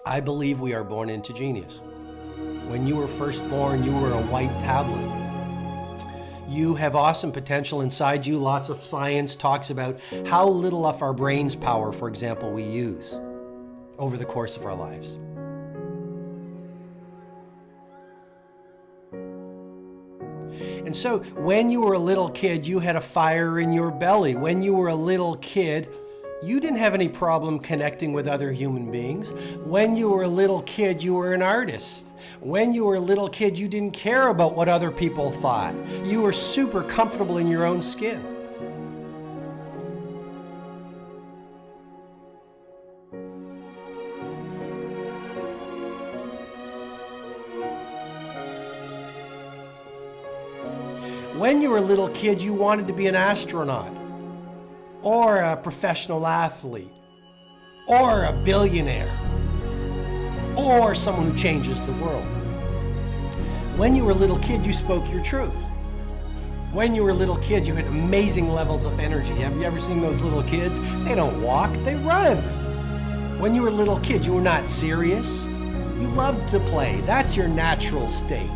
I believe we are born into genius. When you were first born, you were a white tablet. You have awesome potential inside you. Lots of science talks about how little of our brain's power, for example, we use over the course of our lives. And so when you were a little kid, you had a fire in your belly. When you were a little kid, you didn't have any problem connecting with other human beings. When you were a little kid, you were an artist. When you were a little kid, you didn't care about what other people thought. You were super comfortable in your own skin. When you were a little kid, you wanted to be an astronaut, or a professional athlete, or a billionaire, or someone who changes the world. When you were a little kid, you spoke your truth. When you were a little kid, you had amazing levels of energy. Have you ever seen those little kids? They don't walk, they run. When you were a little kid, you were not serious. You loved to play. That's your natural state.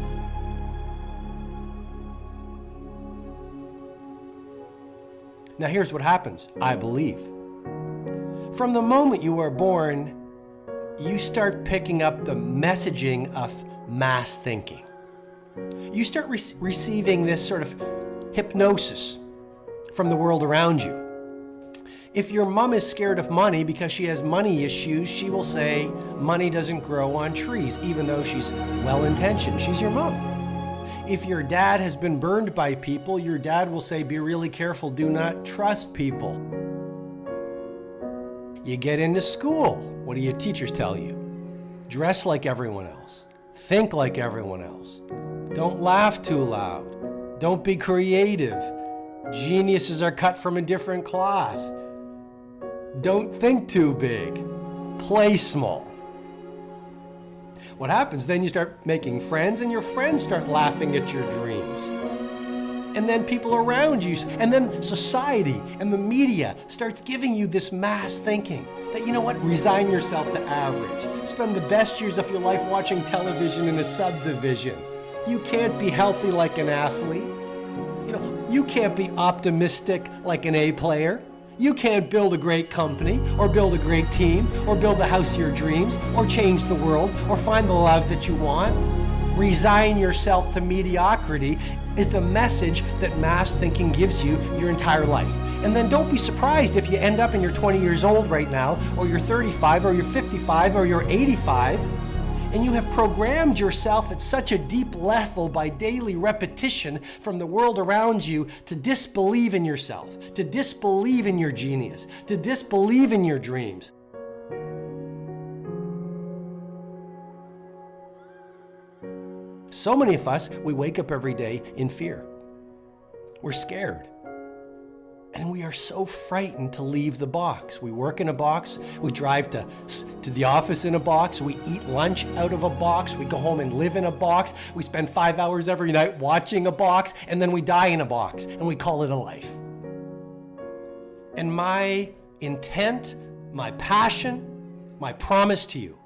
Now here's what happens, I believe. From the moment you are born, you start picking up the messaging of mass thinking. You start receiving this sort of hypnosis from the world around you. If your mom is scared of money because she has money issues, she will say money doesn't grow on trees, even though she's well-intentioned. She's your mom. If your dad has been burned by people, your dad will say, be really careful, do not trust people. You get into school, what do your teachers tell you? Dress like everyone else. Think like everyone else. Don't laugh too loud. Don't be creative. Geniuses are cut from a different cloth. Don't think too big. Play small. What happens? Then you start making friends and your friends start laughing at your dreams. And then people around you, and then society and the media starts giving you this mass thinking that, you know what, resign yourself to average. Spend the best years of your life watching television in a subdivision. You can't be healthy like an athlete. You know, you can't be optimistic like an A player. You can't build a great company, or build a great team, or build the house of your dreams, or change the world, or find the love that you want. Resign yourself to mediocrity is the message that mass thinking gives you your entire life. And then don't be surprised if you end up and you're 20 years old right now, or you're 35, or you're 55, or you're 85, and you have programmed yourself at such a deep level by daily repetition from the world around you to disbelieve in yourself, to disbelieve in your genius, to disbelieve in your dreams. So many of us, we wake up every day in fear. We're scared. And we are so frightened to leave the box. We work in a box, we drive to the office in a box, we eat lunch out of a box, we go home and live in a box, we spend 5 hours every night watching a box, and then we die in a box, and we call it a life. And my intent, my passion, my promise to you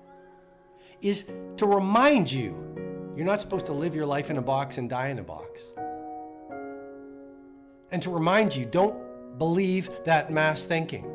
is to remind you, you're not supposed to live your life in a box and die in a box. And to remind you, don't believe that mass thinking.